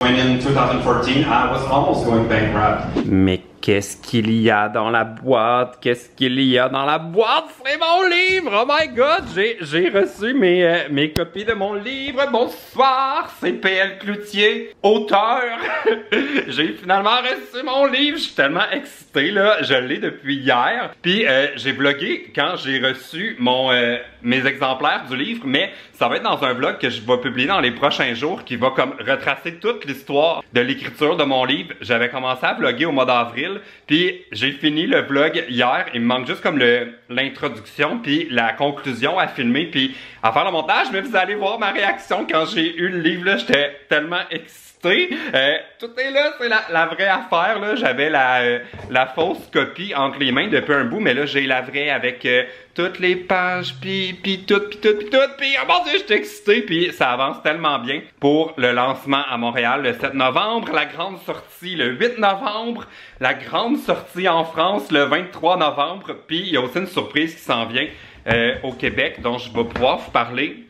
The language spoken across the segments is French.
When in 2014, I was almost going bankrupt. Mais qu'est-ce qu'il y a dans la boîte? Qu'est-ce qu'il y a dans la boîte? C'est mon livre! Oh my god! J'ai reçu mes copies de mon livre. Bonsoir! C'est P.L. Cloutier, auteur. J'ai finalement reçu mon livre. Je suis tellement excité, là. Je l'ai depuis hier. Puis j'ai vlogué quand j'ai reçu mes exemplaires du livre, mais ça va être dans un vlog que je vais publier dans les prochains jours qui va comme retracer toute l'histoire de l'écriture de mon livre. J'avais commencé à vlogger au mois d'avril. Puis j'ai fini le vlog hier, il me manque juste comme l'introduction puis la conclusion à filmer puis à faire le montage, mais vous allez voir ma réaction quand j'ai eu le livre là, j'étais tellement excité. Tout est là, c'est la vraie affaire là, j'avais la fausse copie entre les mains depuis un bout, mais là j'ai la vraie avec toutes les pages puis tout, puis oh mon dieu, j'étais excité puis ça avance tellement bien pour le lancement à Montréal le 7 novembre, la grande sortie le 8 novembre, la grande sortie en France le 23 novembre, puis il y a aussi une surprise qui s'en vient au Québec dont je vais pouvoir vous parler.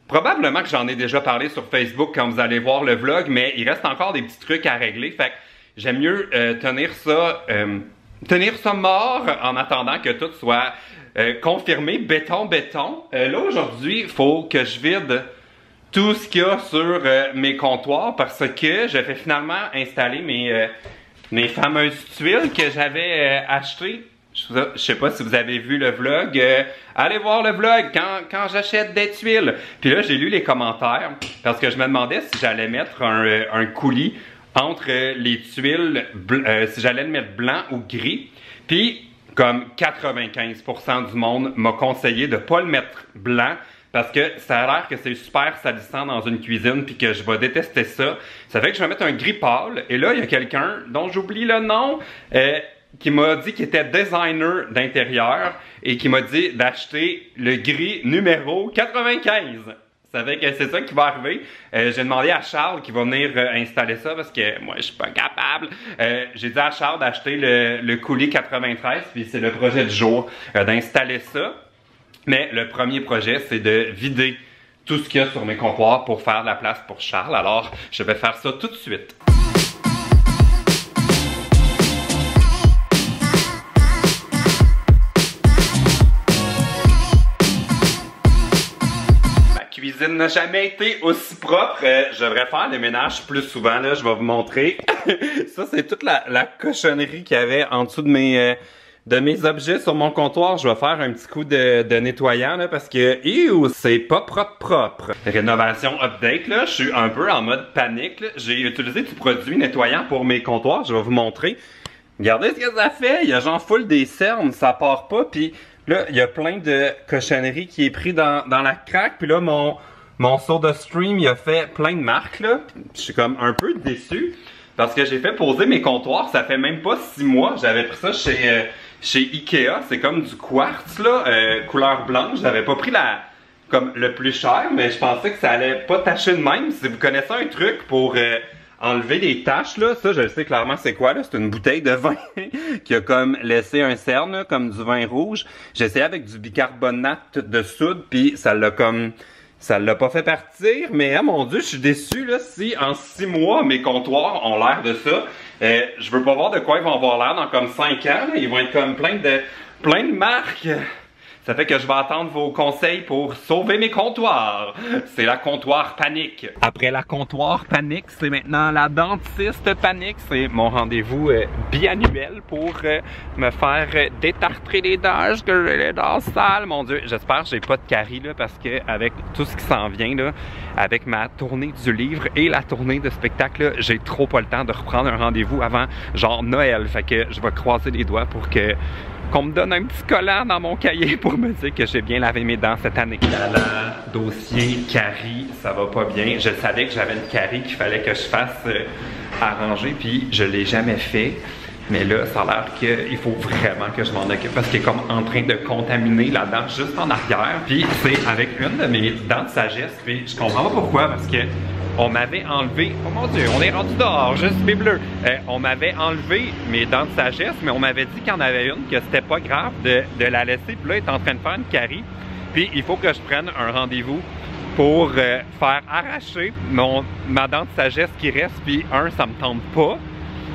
Probablement que j'en ai déjà parlé sur Facebook quand vous allez voir le vlog, mais il reste encore des petits trucs à régler, fait que j'aime mieux tenir ça mort en attendant que tout soit confirmé, béton. Là aujourd'hui, il faut que je vide tout ce qu'il y a sur mes comptoirs parce que je vais finalement installer mes fameuses tuiles que j'avais achetées. Je sais pas si vous avez vu le vlog. Allez voir le vlog quand j'achète des tuiles. Puis là, j'ai lu les commentaires parce que je me demandais si j'allais mettre un coulis entre les tuiles, si j'allais le mettre blanc ou gris. Puis, comme 95% du monde m'a conseillé de pas le mettre blanc parce que ça a l'air que c'est super salissant dans une cuisine puis que je vais détester ça. Ça fait que je vais mettre un gris pâle. Et là, il y a quelqu'un dont j'oublie le nom qui m'a dit qu'il était designer d'intérieur et qui m'a dit d'acheter le gris numéro 95. Ça fait que c'est ça qui va arriver. J'ai demandé à Charles qui va venir installer ça parce que moi je suis pas capable. J'ai dit à Charles d'acheter le coulis 93 puis c'est le projet du jour d'installer ça. Mais le premier projet c'est de vider tout ce qu'il y a sur mes comptoirs pour faire de la place pour Charles. Alors je vais faire ça tout de suite. La cuisine n'a jamais été aussi propre. Je devrais faire le ménage plus souvent. Là, je vais vous montrer. Ça, c'est toute la cochonnerie qu'il y avait en dessous de mes objets sur mon comptoir. Je vais faire un petit coup de nettoyant là, parce que c'est pas propre. Rénovation update, là, je suis un peu en mode panique. J'ai utilisé du produit nettoyant pour mes comptoirs. Je vais vous montrer. Regardez ce que ça fait. Il y a genre full des cernes, ça part pas. Puis là, il y a plein de cochonneries qui est pris dans la craque. Puis là, mon SodaStream, il a fait plein de marques, là. Je suis comme un peu déçu. Parce que j'ai fait poser mes comptoirs, ça fait même pas 6 mois. J'avais pris ça chez Ikea. C'est comme du quartz, là, couleur blanche. J'avais pas pris comme le plus cher, mais je pensais que ça allait pas tacher de même. Si vous connaissez un truc pour enlever des taches, là, ça je le sais clairement c'est quoi, là, c'est une bouteille de vin qui a comme laissé un cerne, là, comme du vin rouge. J'ai essayé avec du bicarbonate de soude, puis ça l'a pas fait partir, mais ah mon dieu, je suis déçu, là, si en 6 mois mes comptoirs ont l'air de ça. Je veux pas voir de quoi ils vont avoir l'air dans comme 5 ans, là. Ils vont être comme plein de marques. Ça fait que je vais attendre vos conseils pour sauver mes comptoirs. C'est la comptoir panique. Après la comptoir panique, c'est maintenant la dentiste panique. C'est mon rendez-vous biannuel pour me faire détartrer les dents. Parce que j'ai les dents sales. Mon Dieu, j'espère que j'ai pas de caries là, parce que avec tout ce qui s'en vient là, avec ma tournée du livre et la tournée de spectacle, j'ai trop pas le temps de reprendre un rendez-vous avant genre Noël. Fait que je vais croiser les doigts pour qu'on me donne un petit collant dans mon cahier pour me dire que j'ai bien lavé mes dents cette année. Dossier carie, ça va pas bien. Je savais que j'avais une carie qu'il fallait que je fasse arranger, puis je l'ai jamais fait. Mais là, ça a l'air qu'il faut vraiment que je m'en occupe parce qu'il est comme en train de contaminer la dent juste en arrière. Puis c'est avec une de mes dents de sagesse, puis je comprends pas pourquoi parce que on m'avait enlevé, oh mon dieu, on est rendu dehors, juste mes bleus. On m'avait enlevé mes dents de sagesse, mais on m'avait dit qu'il y en avait une, que c'était pas grave de la laisser. Puis là, il est en train de faire une carie. Puis il faut que je prenne un rendez-vous pour faire arracher ma dent de sagesse qui reste, puis un, ça me tente pas.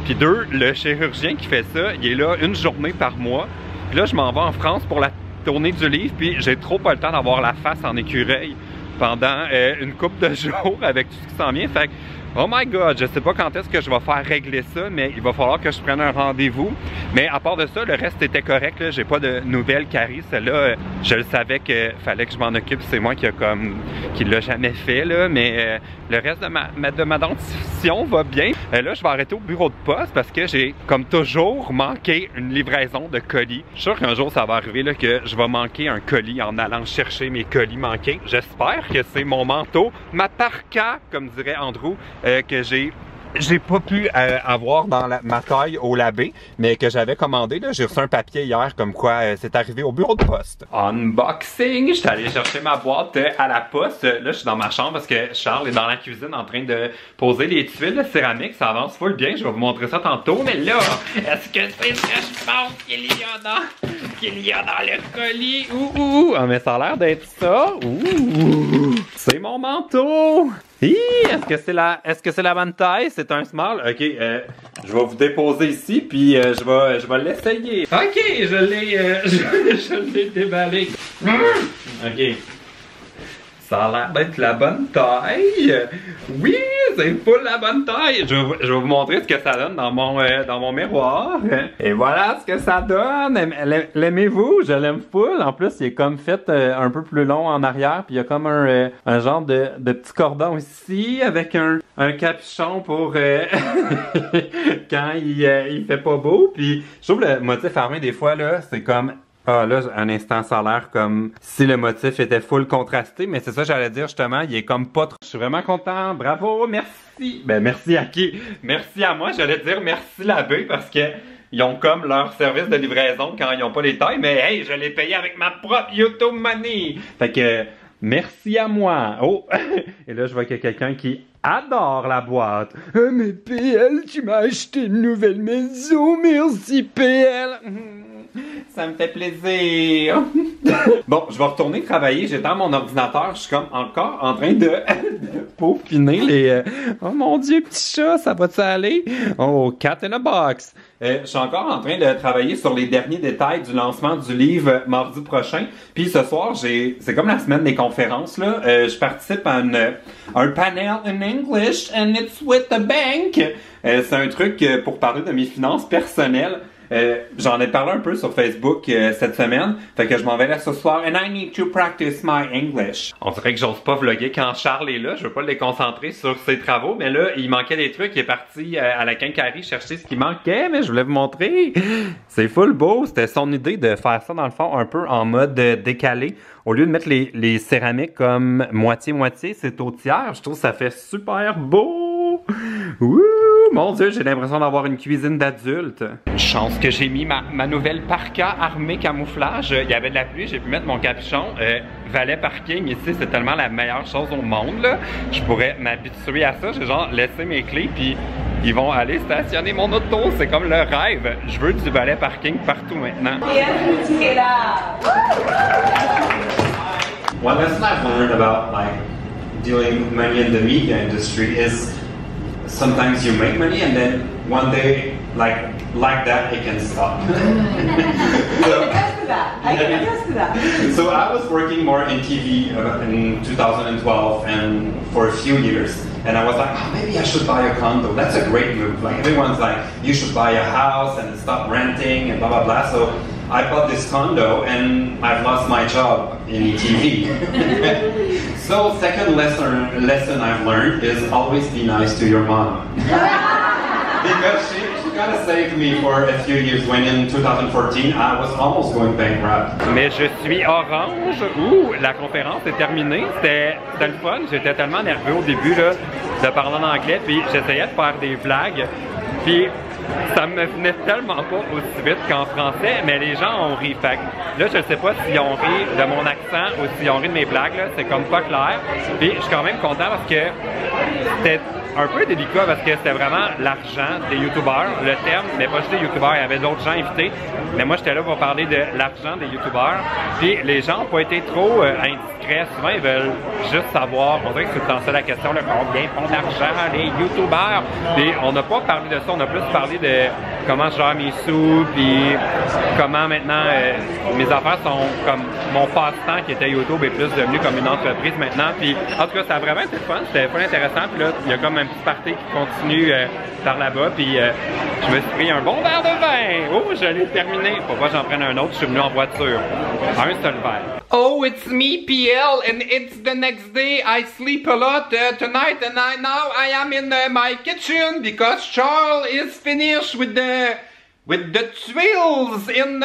Puis deux, le chirurgien qui fait ça, il est là une journée par mois. Puis là, je m'en vais en France pour la tournée du livre, puis j'ai trop pas le temps d'avoir la face en écureuil pendant une couple de jours avec tout ce qui s'en vient. Fait que, oh my god, je sais pas quand est-ce que je vais faire régler ça, mais il va falloir que je prenne un rendez-vous. Mais à part de ça, le reste était correct. J'ai pas de nouvelles caries. Celle-là, je le savais qu'il fallait que je m'en occupe. C'est moi qui l'a jamais fait, là. Mais le reste de ma dentition va bien. Là, je vais arrêter au bureau de poste parce que j'ai, comme toujours, manqué une livraison de colis. Je suis sûr qu'un jour, ça va arriver là, que je vais manquer un colis en allant chercher mes colis manqués. J'espère que c'est mon manteau, ma parka, comme dirait Andrew, que j'ai pas pu avoir dans ma taille au labé, mais que j'avais commandé. J'ai reçu un papier hier comme quoi c'est arrivé au bureau de poste. Unboxing! Je suis allé chercher ma boîte à la poste. Là, je suis dans ma chambre parce que Charles est dans la cuisine en train de poser les tuiles de céramique. Ça avance full bien. Je vais vous montrer ça tantôt. Mais là, est-ce que c'est ce que je pense qu'il y a dans le colis? Ah, mais ça a l'air d'être ça. C'est mon manteau! Est-ce que c'est la bonne taille? C'est un small? Ok, je vais vous déposer ici, puis je vais l'essayer. Ok, je l'ai déballé. Ok. Ça a l'air d'être la bonne taille. Oui, c'est pas la bonne taille. Je vais vous montrer ce que ça donne dans mon miroir. Et voilà ce que ça donne. L'aimez-vous? Je l'aime full. En plus, il est comme fait un peu plus long en arrière. Puis il y a comme un genre de petit cordon ici avec un capuchon pour quand il fait pas beau. Puis je trouve le motif armé des fois là, c'est comme... Ah là, un instant, ça a l'air comme si le motif était full contrasté, mais c'est ça que j'allais dire justement, il est comme pas trop... Je suis vraiment content, bravo, merci! Ben merci à qui? Merci à moi, j'allais dire merci l'abbé parce que ils ont comme leur service de livraison quand ils ont pas les tailles, mais hey, je l'ai payé avec ma propre YouTube money! Fait que, merci à moi! Oh! Et là, je vois qu'il y a quelqu'un qui adore la boîte. Mais PL, tu m'as acheté une nouvelle maison, merci PL! Ça me fait plaisir. Bon, je vais retourner travailler. J'étais à mon ordinateur. Je suis comme encore en train de peaufiner les... Oh mon Dieu, petit chat, ça va-tu aller? Oh, cat in a box. Je suis encore en train de travailler sur les derniers détails du lancement du livre mardi prochain. Puis ce soir, c'est comme la semaine des conférences, là. Je participe à un panel in English and it's with the bank. C'est un truc pour parler de mes finances personnelles. J'en ai parlé un peu sur Facebook cette semaine, fait que je m'en vais là ce soir and I need to practice my English. On dirait que j'ose pas vlogger quand Charles est là, je veux pas le déconcentrer sur ses travaux, mais là, il manquait des trucs, il est parti à la quincaillerie chercher ce qui manquait, mais je voulais vous montrer. C'est full beau, c'était son idée de faire ça dans le fond un peu en mode décalé. Au lieu de mettre les céramiques comme moitié-moitié, c'est au tiers, je trouve que ça fait super beau. Ouh! Mon Dieu, j'ai l'impression d'avoir une cuisine d'adulte. Chance que j'ai mis ma nouvelle parka armée camouflage. Il y avait de la pluie, j'ai pu mettre mon capuchon. Valet parking ici, c'est tellement la meilleure chose au monde, là. Je pourrais m'habituer à ça. J'ai genre laissé mes clés, puis ils vont aller stationner mon auto. C'est comme le rêve. Je veux du valet parking partout maintenant. One lesson I've learned about dealing with money in the media industry is sometimes you make money and then one day, like that, it can stop. I can attest to that. So I was working more in TV in 2012 and for a few years. And I was like, oh, maybe I should buy a condo. That's a great move. Like everyone's like, you should buy a house and stop renting and blah, blah, blah. So I bought this condo and I've lost my job in TV. So second lesson I've learned is always be nice to your mom. Because she kind of saved me for a few years when in 2014 I was almost going bankrupt. Mais je suis orange. Ouh, la conférence est terminée. C'était le fun. J'étais tellement nerveux au début là, de parler en anglais, puis j'essayais de faire des blagues. Puis ça me venait tellement pas aussi vite qu'en français, mais les gens ont ri. Fait que là, je sais pas s'ils ont ri de mon accent ou s'ils ont ri de mes blagues, là. C'est comme pas clair. Puis je suis quand même content parce que c'était un peu délicat parce que c'était vraiment l'argent des youtubeurs, le thème, mais pas juste des youtubeurs, il y avait d'autres gens invités. Mais moi, j'étais là pour parler de l'argent des youtubeurs. Puis les gens n'ont pas été trop indiscrets. Souvent, ils veulent juste savoir, on dirait que c'est tout le temps ça la question, là, combien font d'argent les youtubeurs. Puis on n'a pas parlé de ça, on a plus parlé de comment je gère mes sous, puis comment maintenant mes affaires sont comme mon passe-temps qui était YouTube est plus devenu comme une entreprise maintenant. Puis en tout cas, ça a vraiment été fun, c'était pas intéressant. Puis là, il y a comme un petit party qui continue par là-bas. Puis je me suis pris un bon verre de vin. Oh, je l'ai terminé. Faut pas que j'en prenne un autre, je suis venu en voiture. Un seul verre. Oh, it's me, PL, and it's the next day. I sleep a lot tonight, and now I am in my kitchen because Charles is finished with the tuiles in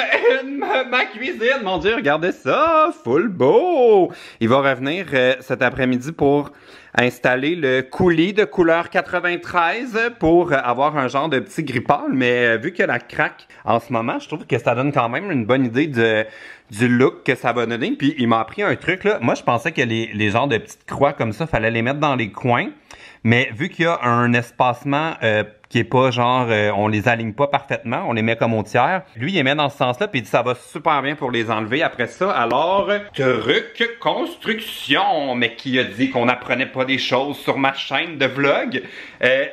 ma cuisine. Mon Dieu, regardez ça, full beau. Il va revenir cet après-midi pour installer le coulis de couleur 93 pour avoir un genre de petit gris pâle, mais vu qu'il y a la craque en ce moment, je trouve que ça donne quand même une bonne idée du look que ça va donner. Puis il m'a appris un truc là. Moi, je pensais que les genres de petites croix comme ça, fallait les mettre dans les coins. Mais vu qu'il y a un espacement qui est pas genre, on les aligne pas parfaitement, on les met comme au tiers. Lui, il les met dans ce sens-là, puis il dit ça va super bien pour les enlever après ça. Alors, truc construction, mais qui a dit qu'on apprenait pas des choses sur ma chaîne de vlog.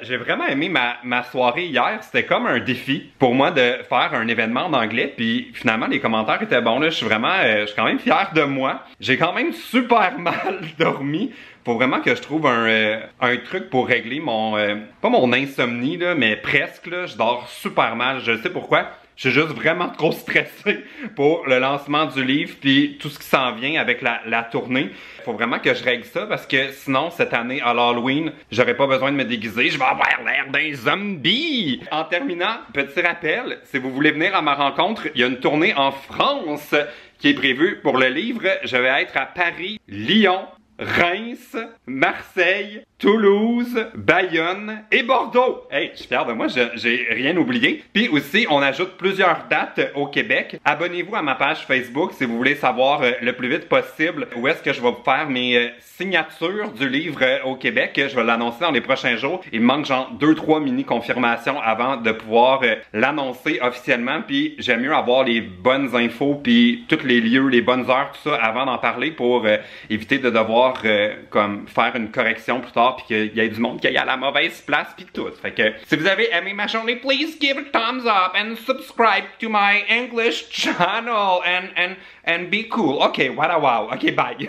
J'ai vraiment aimé ma soirée hier. C'était comme un défi pour moi de faire un événement en anglais, puis finalement les commentaires étaient bons là. Je suis quand même fier de moi. J'ai quand même super mal dormi. Faut vraiment que je trouve un truc pour régler mon, pas mon insomnie là, mais presque là, je dors super mal, je sais pourquoi. Je suis juste vraiment trop stressé pour le lancement du livre puis tout ce qui s'en vient avec la tournée. Faut vraiment que je règle ça parce que sinon cette année à l'Halloween, j'aurais pas besoin de me déguiser, je vais avoir l'air d'un zombie. En terminant, petit rappel, si vous voulez venir à ma rencontre, il y a une tournée en France qui est prévue pour le livre. Je vais être à Paris, Lyon, Reims, Marseille, Toulouse, Bayonne et Bordeaux. Hey, je suis fier de moi, j'ai rien oublié. Puis aussi, on ajoute plusieurs dates au Québec. Abonnez-vous à ma page Facebook si vous voulez savoir le plus vite possible où est-ce que je vais faire mes signatures du livre au Québec. Je vais l'annoncer dans les prochains jours. Il me manque genre 2-3 mini confirmations avant de pouvoir l'annoncer officiellement. Puis j'aime mieux avoir les bonnes infos puis tous les lieux, les bonnes heures, tout ça avant d'en parler pour éviter de devoir comme faire une correction plus tard puis qu'il y ait du monde qui aille à la mauvaise place puis tout. Fait que si vous avez aimé ma journée, please give a thumbs up and subscribe to my English channel and be cool. Okay, wow. Okay, bye.